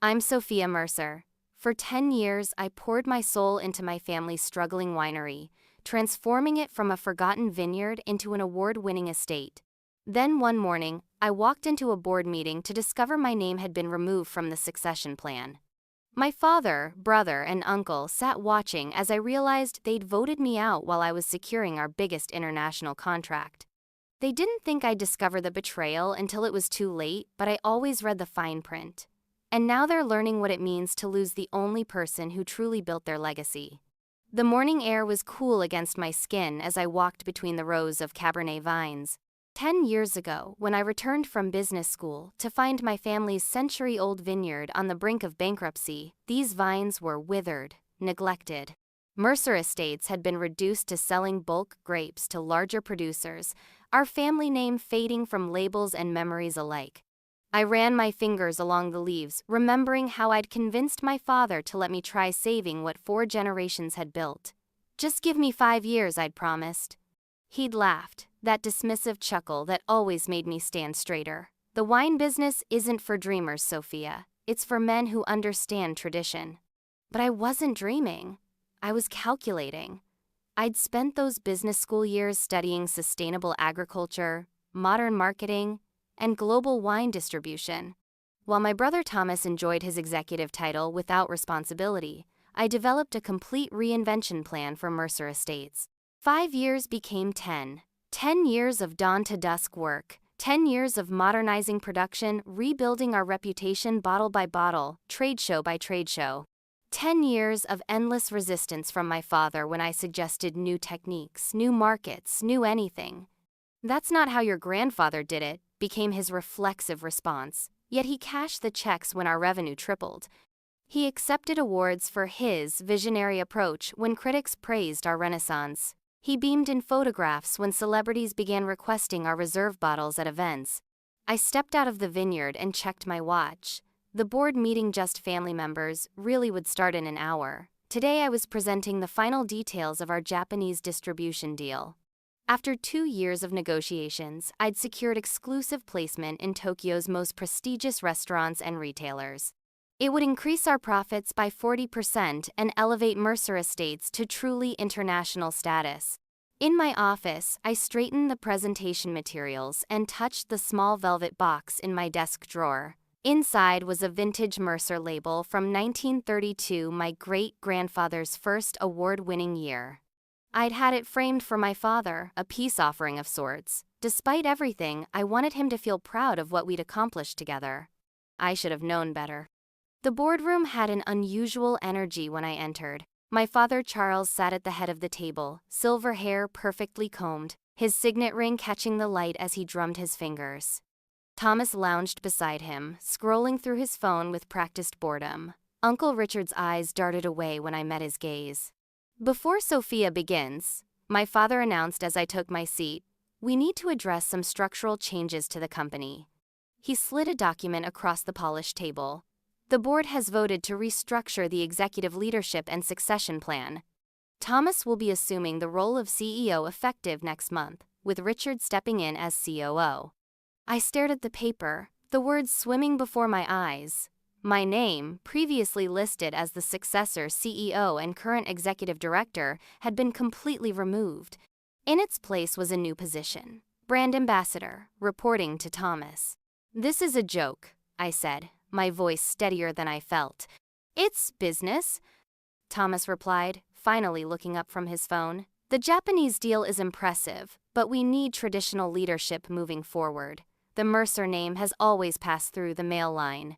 I'm Sophia Mercer. For 10 years, I poured my soul into my family's struggling winery, transforming it from a forgotten vineyard into an award-winning estate. Then one morning, I walked into a board meeting to discover my name had been removed from the succession plan. My father, brother, and uncle sat watching as I realized they'd voted me out while I was securing our biggest international contract. They didn't think I'd discover the betrayal until it was too late, but I always read the fine print. And now they're learning what it means to lose the only person who truly built their legacy. The morning air was cool against my skin as I walked between the rows of Cabernet vines. 10 years ago, when I returned from business school to find my family's century-old vineyard on the brink of bankruptcy, these vines were withered, neglected. Mercer Estates had been reduced to selling bulk grapes to larger producers, our family name fading from labels and memories alike. I ran my fingers along the leaves, remembering how I'd convinced my father to let me try saving what 4 generations had built. "Just give me 5 years," I'd promised. He'd laughed, that dismissive chuckle that always made me stand straighter. "The wine business isn't for dreamers, Sophia. It's for men who understand tradition." But I wasn't dreaming. I was calculating. I'd spent those business school years studying sustainable agriculture, modern marketing, and global wine distribution. While my brother Thomas enjoyed his executive title without responsibility, I developed a complete reinvention plan for Mercer Estates. 5 years became 10. 10 years of dawn-to-dusk work. 10 years of modernizing production, rebuilding our reputation bottle by bottle, trade show by trade show. 10 years of endless resistance from my father when I suggested new techniques, new markets, new anything. "That's not how your grandfather did it," became his reflexive response, yet he cashed the checks when our revenue tripled. He accepted awards for his visionary approach when critics praised our renaissance. He beamed in photographs when celebrities began requesting our reserve bottles at events. I stepped out of the vineyard and checked my watch. The board meeting, just family members, really would start in an hour. Today I was presenting the final details of our Japanese distribution deal. After 2 years of negotiations, I'd secured exclusive placement in Tokyo's most prestigious restaurants and retailers. It would increase our profits by 40% and elevate Mercer Estates to truly international status. In my office, I straightened the presentation materials and touched the small velvet box in my desk drawer. Inside was a vintage Mercer label from 1932, my great-grandfather's first award-winning year. I'd had it framed for my father, a peace offering of sorts. Despite everything, I wanted him to feel proud of what we'd accomplished together. I should have known better. The boardroom had an unusual energy when I entered. My father Charles sat at the head of the table, silver hair perfectly combed, his signet ring catching the light as he drummed his fingers. Thomas lounged beside him, scrolling through his phone with practiced boredom. Uncle Richard's eyes darted away when I met his gaze. "Before Sophia begins," my father announced as I took my seat, "we need to address some structural changes to the company." He slid a document across the polished table. "The board has voted to restructure the executive leadership and succession plan. Thomas will be assuming the role of CEO effective next month, with Richard stepping in as COO. I stared at the paper, the words swimming before my eyes. My name, previously listed as the successor CEO and current executive director, had been completely removed. In its place was a new position, brand ambassador, reporting to Thomas. "This is a joke," I said, my voice steadier than I felt. "It's business," Thomas replied, finally looking up from his phone. "The Japanese deal is impressive, but we need traditional leadership moving forward. The Mercer name has always passed through the male line."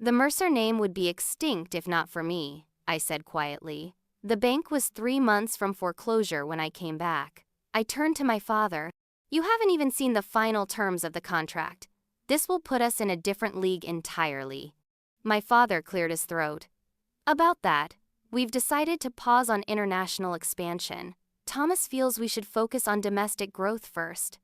"The Mercer name would be extinct if not for me," I said quietly. The bank was 3 months from foreclosure when I came back. I turned to my father. "You haven't even seen the final terms of the contract. This will put us in a different league entirely." My father cleared his throat. "About that, we've decided to pause on international expansion. Thomas feels we should focus on domestic growth first."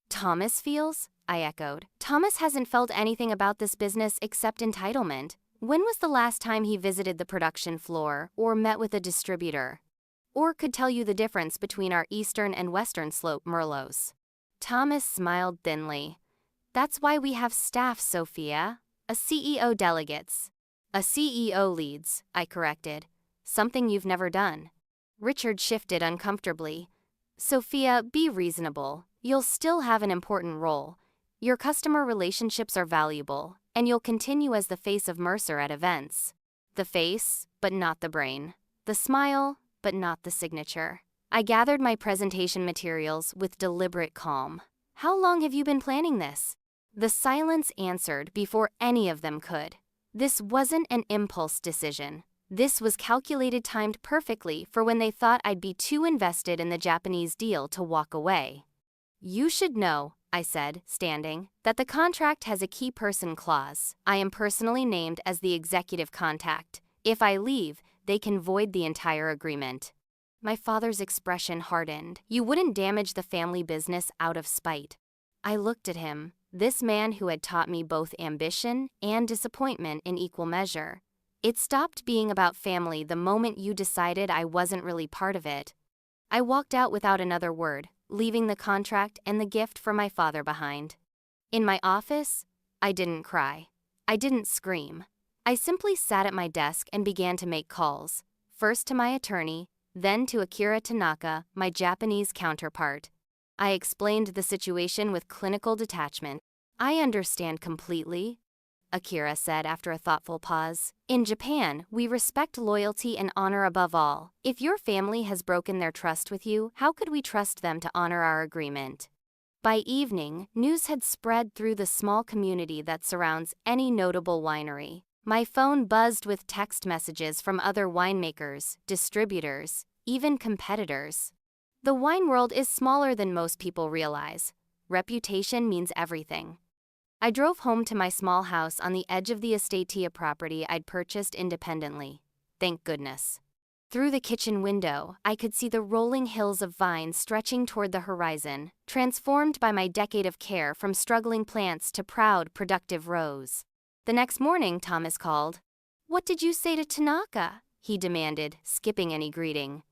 "Thomas feels?" I echoed. "Thomas hasn't felt anything about this business except entitlement. When was the last time he visited the production floor or met with a distributor? Or could tell you the difference between our eastern and western slope Merlots?" Thomas smiled thinly. "That's why we have staff, Sophia. A CEO delegates. A CEO leads, I corrected. Something you've never done. Richard shifted uncomfortably. Sophia, be reasonable. You'll still have an important role. Your customer relationships are valuable, and you'll continue as the face of Mercer at events. The face, but not the brain. The smile, but not the signature. I gathered my presentation materials with deliberate calm. How long have you been planning this? The silence answered before any of them could. This wasn't an impulse decision. This was calculated, timed perfectly for when they thought I'd be too invested in the Japanese deal to walk away. You should know, I said, standing, that the contract has a key person clause. I am personally named as the executive contact. If I leave, they can void the entire agreement. My father's expression hardened. You wouldn't damage the family business out of spite. I looked at him, this man who had taught me both ambition and disappointment in equal measure. It stopped being about family the moment you decided I wasn't really part of it. I walked out without another word, leaving the contract and the gift for my father behind. In my office, I didn't cry. I didn't scream. I simply sat at my desk and began to make calls, first to my attorney, then to Akira Tanaka, my Japanese counterpart. I explained the situation with clinical detachment. I understand completely, Akira said after a thoughtful pause. In Japan, we respect loyalty and honor above all. If your family has broken their trust with you, how could we trust them to honor our agreement? By evening, news had spread through the small community that surrounds any notable winery. My phone buzzed with text messages from other winemakers, distributors, even competitors. The wine world is smaller than most people realize. Reputation means everything. I drove home to my small house on the edge of the estatea property I'd purchased independently. Thank goodness. Through the kitchen window, I could see the rolling hills of vines stretching toward the horizon, transformed by my decade of care from struggling plants to proud, productive rows. The next morning, Thomas called. What did you say to Tanaka? He demanded, skipping any greeting.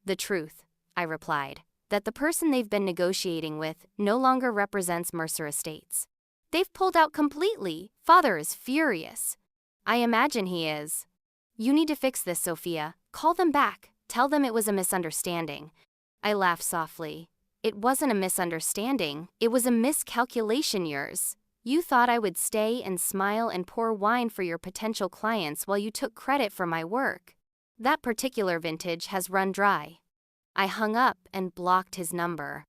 The truth, I replied, that the person they've been negotiating with no longer represents Mercer Estates. They've pulled out completely. Father is furious. I imagine he is. You need to fix this, Sophia. Call them back. Tell them it was a misunderstanding. I laughed softly. It wasn't a misunderstanding. It was a miscalculation, yours. You thought I would stay and smile and pour wine for your potential clients while you took credit for my work. That particular vintage has run dry. I hung up and blocked his number.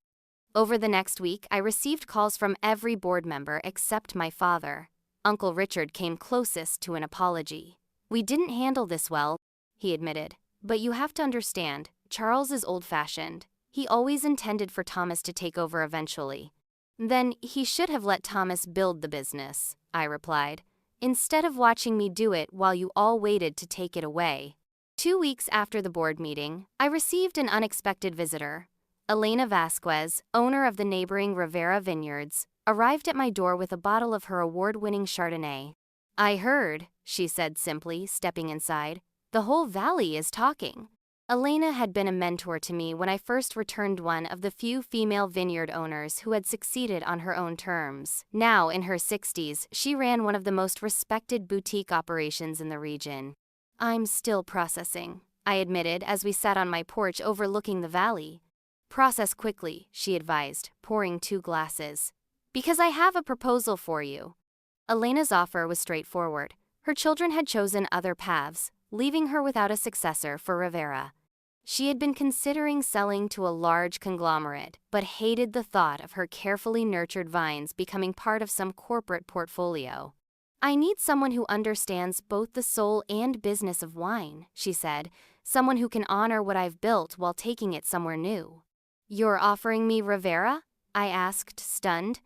Over the next week, I received calls from every board member except my father. Uncle Richard came closest to an apology. We didn't handle this well, he admitted. But you have to understand, Charles is old-fashioned. He always intended for Thomas to take over eventually. Then he should have let Thomas build the business, I replied, instead of watching me do it while you all waited to take it away. 2 weeks after the board meeting, I received an unexpected visitor. Elena Vasquez, owner of the neighboring Rivera Vineyards, arrived at my door with a bottle of her award-winning Chardonnay. I heard, she said simply, stepping inside. The whole valley is talking. Elena had been a mentor to me when I first returned one of the few female vineyard owners who had succeeded on her own terms. Now, in her 60s, she ran one of the most respected boutique operations in the region. I'm still processing, I admitted as we sat on my porch overlooking the valley. Process quickly, she advised, pouring 2 glasses. Because I have a proposal for you. Elena's offer was straightforward. Her children had chosen other paths, leaving her without a successor for Rivera. She had been considering selling to a large conglomerate, but hated the thought of her carefully nurtured vines becoming part of some corporate portfolio. I need someone who understands both the soul and business of wine, she said, someone who can honor what I've built while taking it somewhere new. You're offering me Rivera? I asked, stunned.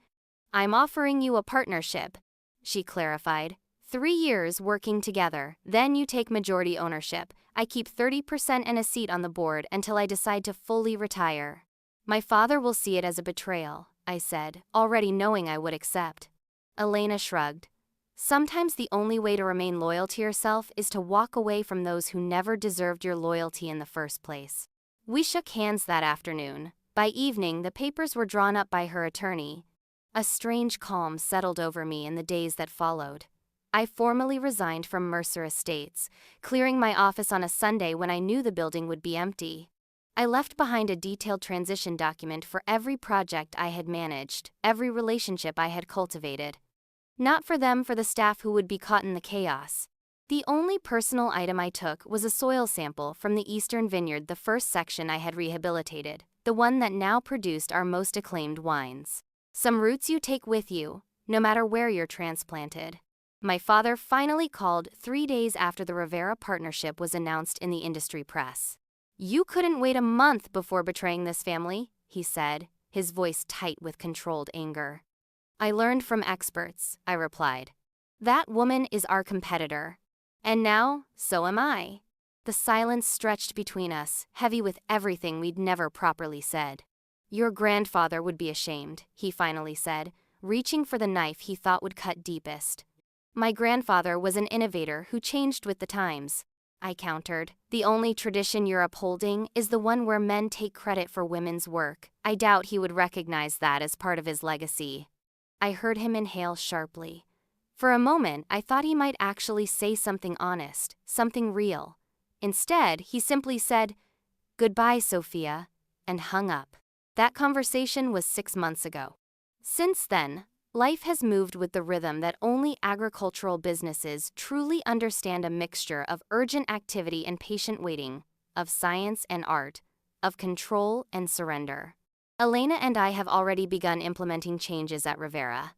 I'm offering you a partnership, she clarified. 3 years working together, then you take majority ownership. I keep 30% and a seat on the board until I decide to fully retire. My father will see it as a betrayal, I said, already knowing I would accept. Elena shrugged. Sometimes the only way to remain loyal to yourself is to walk away from those who never deserved your loyalty in the first place. We shook hands that afternoon. By evening, the papers were drawn up by her attorney. A strange calm settled over me in the days that followed. I formally resigned from Mercer Estates, clearing my office on a Sunday when I knew the building would be empty. I left behind a detailed transition document for every project I had managed, every relationship I had cultivated. Not for them, for the staff who would be caught in the chaos. The only personal item I took was a soil sample from the Eastern Vineyard, the first section I had rehabilitated, the one that now produced our most acclaimed wines. Some roots you take with you, no matter where you're transplanted. My father finally called 3 days after the Rivera partnership was announced in the industry press. "You couldn't wait a month before betraying this family," he said, his voice tight with controlled anger. "I learned from experts," I replied. "That woman is our competitor. And now, so am I." The silence stretched between us, heavy with everything we'd never properly said. "Your grandfather would be ashamed," he finally said, reaching for the knife he thought would cut deepest. "My grandfather was an innovator who changed with the times," I countered. "The only tradition you're upholding is the one where men take credit for women's work. I doubt he would recognize that as part of his legacy." I heard him inhale sharply. For a moment, I thought he might actually say something honest, something real. Instead, he simply said, "Goodbye, Sophia," and hung up. That conversation was 6 months ago. Since then, life has moved with the rhythm that only agricultural businesses truly understand: a mixture of urgent activity and patient waiting, of science and art, of control and surrender. Elena and I have already begun implementing changes at Rivera.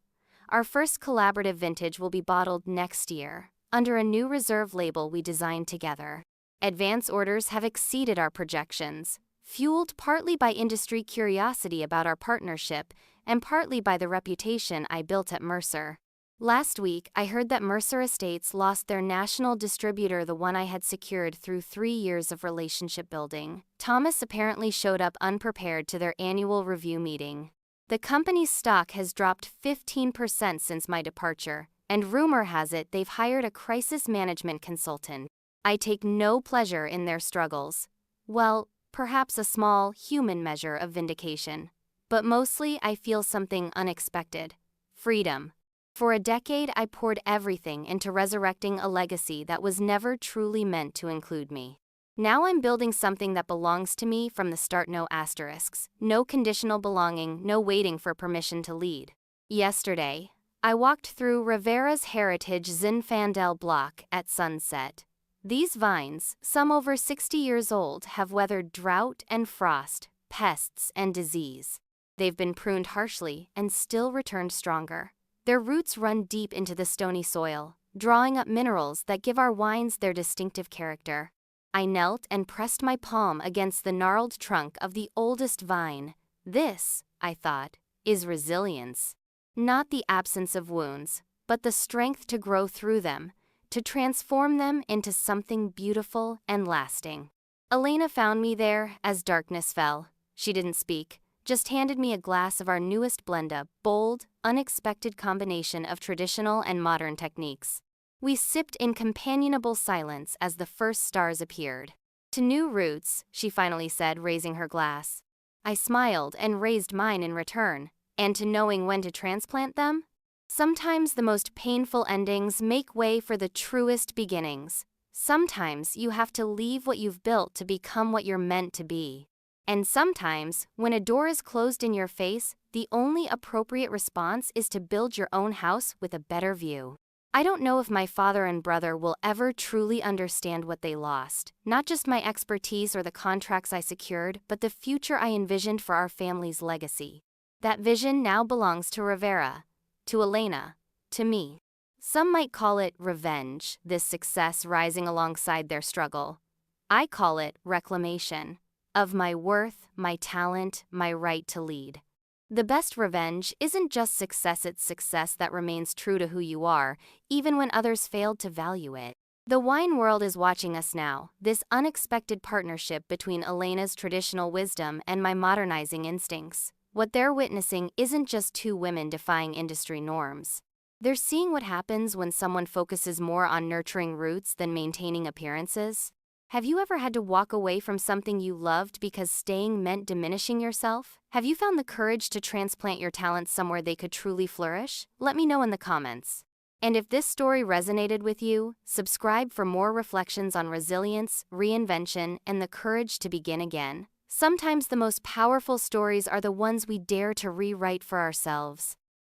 Our first collaborative vintage will be bottled next year, under a new reserve label we designed together. Advance orders have exceeded our projections, fueled partly by industry curiosity about our partnership and partly by the reputation I built at Mercer. Last week, I heard that Mercer Estates lost their national distributor, the one I had secured through 3 years of relationship building. Thomas apparently showed up unprepared to their annual review meeting. The company's stock has dropped 15% since my departure, and rumor has it they've hired a crisis management consultant. I take no pleasure in their struggles. Well, perhaps a small, human measure of vindication. But mostly I feel something unexpected: freedom. For a decade I poured everything into resurrecting a legacy that was never truly meant to include me. Now I'm building something that belongs to me from the start. No asterisks, no conditional belonging, no waiting for permission to lead. Yesterday, I walked through Rivera's heritage Zinfandel block at sunset. These vines, some over 60 years old, have weathered drought and frost, pests and disease. They've been pruned harshly and still returned stronger. Their roots run deep into the stony soil, drawing up minerals that give our wines their distinctive character. I knelt and pressed my palm against the gnarled trunk of the oldest vine. This, I thought, is resilience. Not the absence of wounds, but the strength to grow through them, to transform them into something beautiful and lasting. Elena found me there as darkness fell. She didn't speak, just handed me a glass of our newest blend, a bold, unexpected combination of traditional and modern techniques. We sipped in companionable silence as the first stars appeared. "To new roots," she finally said, raising her glass. I smiled and raised mine in return. "And to knowing when to transplant them?" Sometimes the most painful endings make way for the truest beginnings. Sometimes you have to leave what you've built to become what you're meant to be. And sometimes, when a door is closed in your face, the only appropriate response is to build your own house with a better view. I don't know if my father and brother will ever truly understand what they lost, not just my expertise or the contracts I secured, but the future I envisioned for our family's legacy. That vision now belongs to Rivera, to Elena, to me. Some might call it revenge, this success rising alongside their struggle. I call it reclamation. Of my worth, my talent, my right to lead. The best revenge isn't just success, it's success that remains true to who you are, even when others failed to value it. The wine world is watching us now, this unexpected partnership between Elena's traditional wisdom and my modernizing instincts. What they're witnessing isn't just two women defying industry norms. They're seeing what happens when someone focuses more on nurturing roots than maintaining appearances. Have you ever had to walk away from something you loved because staying meant diminishing yourself? Have you found the courage to transplant your talents somewhere they could truly flourish? Let me know in the comments. And if this story resonated with you, subscribe for more reflections on resilience, reinvention, and the courage to begin again. Sometimes the most powerful stories are the ones we dare to rewrite for ourselves.